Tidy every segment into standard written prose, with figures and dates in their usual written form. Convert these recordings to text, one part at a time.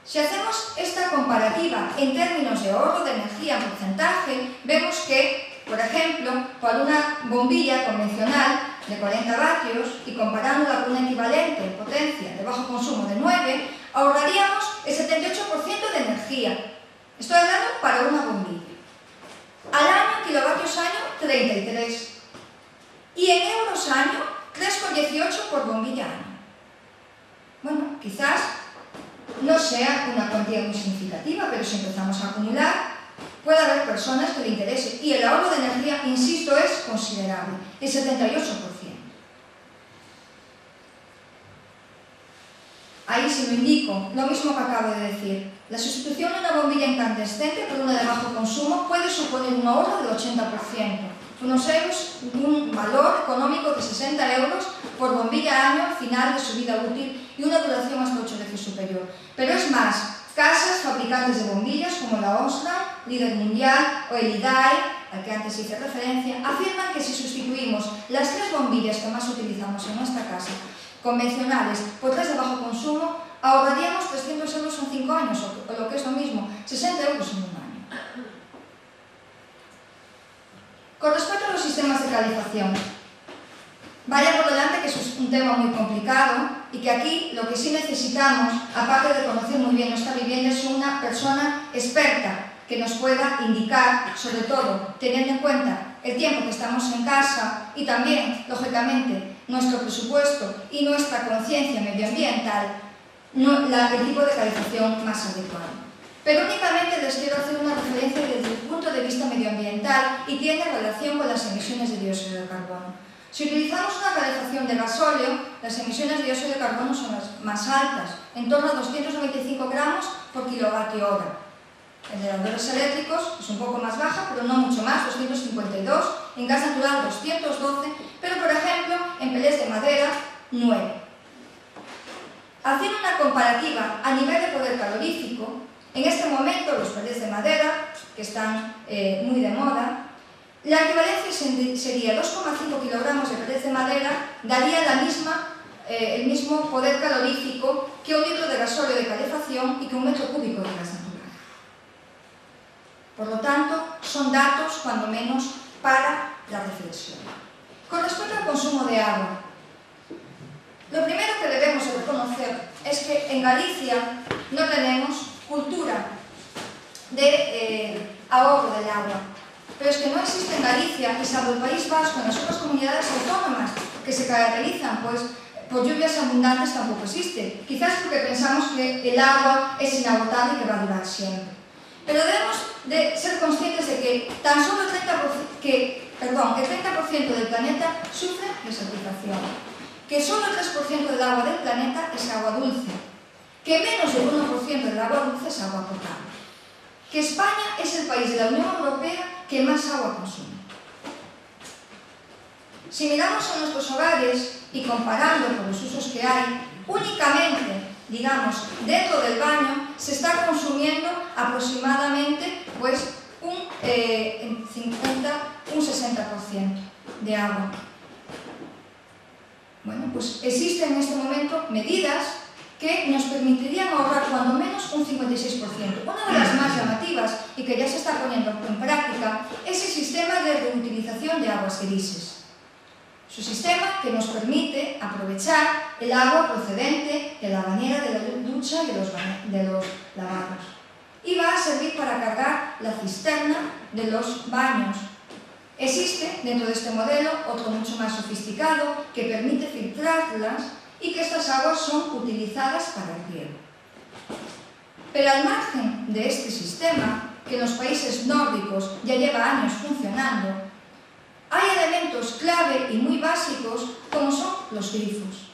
Si hacemos esta comparativa en términos de ahorro de energía en porcentaje, vemos que, por ejemplo, por una bombilla convencional de 40 vatios y comparándola con una equivalente potencia de bajo consumo de 9, ahorraríamos el 78% de energía. Estoy hablando para una bombilla. Al año, kilovatios año, 33. Y en euros año, 3,18 por bombilla año. Bueno, quizás no sea una cuantía muy significativa, pero si empezamos a acumular, puede haber personas que le interese. Y el ahorro de energía, insisto, es considerable, el 78%. Ahí sí lo indico, lo mismo que acabo de decir. La sustitución de una bombilla incandescente por una de bajo consumo puede suponer un ahorro del 80%. Un valor económico de 60 euros por bombilla año al final de su vida útil y una duración hasta 8 veces superior. Pero es más, casas fabricantes de bombillas como la Osram, líder mundial, o el IDAI, al que antes hice referencia, afirman que si sustituimos las 3 bombillas que más utilizamos en nuestra casa, convencionales, por 3 de bajo consumo, ahorraríamos 300 euros en 5 años, o lo que es lo mismo, 60 euros en un año. Con respecto a los sistemas de calefacción, vaya por delante que eso es un tema muy complicado y que aquí lo que sí necesitamos, aparte de conocer muy bien nuestra vivienda, es una persona experta que nos pueda indicar, sobre todo teniendo en cuenta el tiempo que estamos en casa y también, lógicamente, nuestro presupuesto y nuestra conciencia medioambiental, el tipo de calefacción más adecuado. Pero únicamente les quiero hacer una referencia desde el punto de vista medioambiental y tiene relación con las emisiones de dióxido de carbono. Si utilizamos una calefacción de gasóleo, las emisiones de dióxido de carbono son las más altas, en torno a 295 gramos por kilovatio hora. En generadores eléctricos es un poco más baja, pero no mucho más, 252, en gas natural 212, pero por ejemplo en pelés de madera 9. Haciendo una comparativa a nivel de poder calorífico, en este momento los pelés de madera, que están muy de moda, la equivalencia sería 2,5 kilogramos de pelés de madera, daría el mismo poder calorífico que un litro de gasóleo de calefacción y que un metro cúbico de gas natural. Por lo tanto, son datos, cuando menos, para la reflexión. Con respecto al consumo de agua, lo primero que debemos reconocer es que en Galicia no tenemos cultura de ahorro del agua. Pero es que no existe en Galicia, y salvo el País Vasco, en las otras comunidades autónomas que se caracterizan por lluvias abundantes, tampoco existe. Quizás porque pensamos que el agua es inagotable y que va a durar siempre. Pero debemos de ser conscientes de que tan solo el 30% del planeta sufre desertización, que solo el 3% del agua del planeta es agua dulce, que menos del 1% del agua dulce es agua potable, que España es el país de la Unión Europea que más agua consume. Si miramos a nuestros hogares y comparando con los usos que hay, únicamente, digamos, dentro del baño se está consumiendo aproximadamente un 60% de agua. Bueno, pues existen en este momento medidas que nos permitirían ahorrar cuando menos un 56%. Una de las más llamativas y que ya se está poniendo en práctica es el sistema de reutilización de aguas grises. Es un sistema que nos permite aprovechar el agua procedente de la bañera, de la ducha y de los lavados. Y va a servir para cargar la cisterna de los baños. Existe dentro de este modelo otro mucho más sofisticado que permite filtrarlas y que estas aguas son utilizadas para el riego. Pero al margen de este sistema, que en los países nórdicos ya lleva años funcionando, hay elementos clave y muy básicos como son los grifos.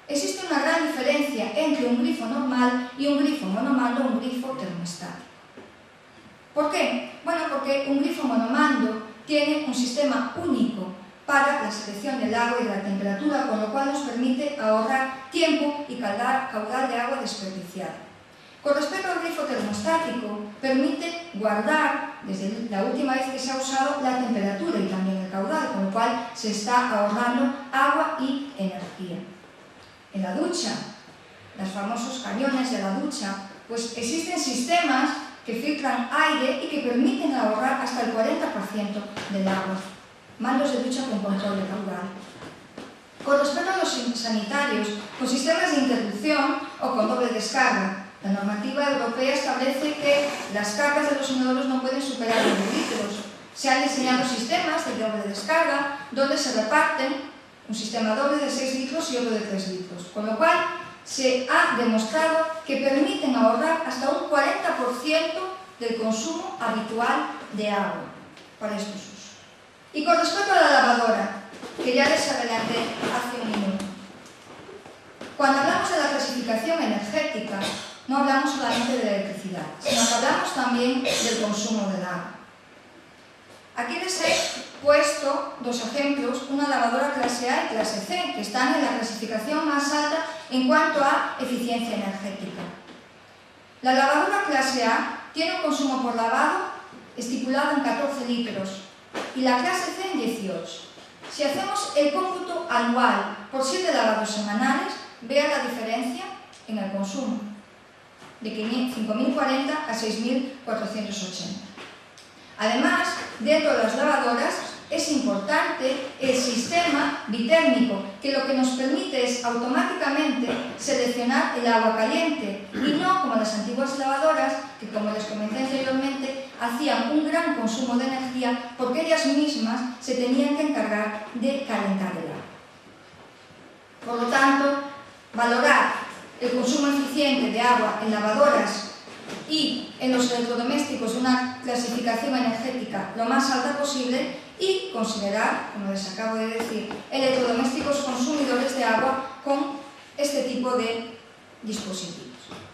Existe una gran diferencia entre un grifo normal y un grifo monomando o un grifo termostático. ¿Por qué? Bueno, porque un grifo monomando tiene un sistema único para la selección del agua y de la temperatura, con lo cual nos permite ahorrar tiempo y caudal de agua desperdiciada. Con respecto al grifo termostático, permite guardar, desde la última vez que se ha usado, la temperatura y también el caudal, con lo cual se está ahorrando agua y energía. En la ducha, los famosos cañones de la ducha Pues existen sistemas que filtran aire y que permiten ahorrar hasta el 40% del agua. Mandos de ducha con control de caudal. Con respecto a los sanitarios, con sistemas de interrupción o con doble descarga, la normativa europea establece que las cargas de los inodoros no pueden superar los 10 litros. Se han diseñado sistemas de doble descarga donde se reparten un sistema doble de 6 litros y otro de 3 litros, con lo cual se ha demostrado que permiten ahorrar hasta un 40% del consumo habitual de agua para estos usos. Y con respecto a la lavadora, que ya les adelanté hace un minuto, cuando hablamos de la clasificación energética, no hablamos solamente de la electricidad, sino que hablamos también del consumo del agua. Aquí les he puesto dos ejemplos, una lavadora clase A y clase C, que están en la clasificación más alta en cuanto a eficiencia energética. La lavadora clase A tiene un consumo por lavado estipulado en 14 litros y la clase C en 18. Si hacemos el cómputo anual por 7 lavados semanales, vean la diferencia en el consumo, de 5.040 a 6.480. Además, dentro de las lavadoras es importante el sistema bitérmico, que lo que nos permite es automáticamente seleccionar el agua caliente y no como las antiguas lavadoras, que como les comenté anteriormente, hacían un gran consumo de energía porque ellas mismas se tenían que encargar de calentar el agua. Por lo tanto, valorar el consumo eficiente de agua en lavadoras y en los electrodomésticos una clasificación energética lo más alta posible y considerar, como les acabo de decir, electrodomésticos consumidores de agua con este tipo de dispositivos.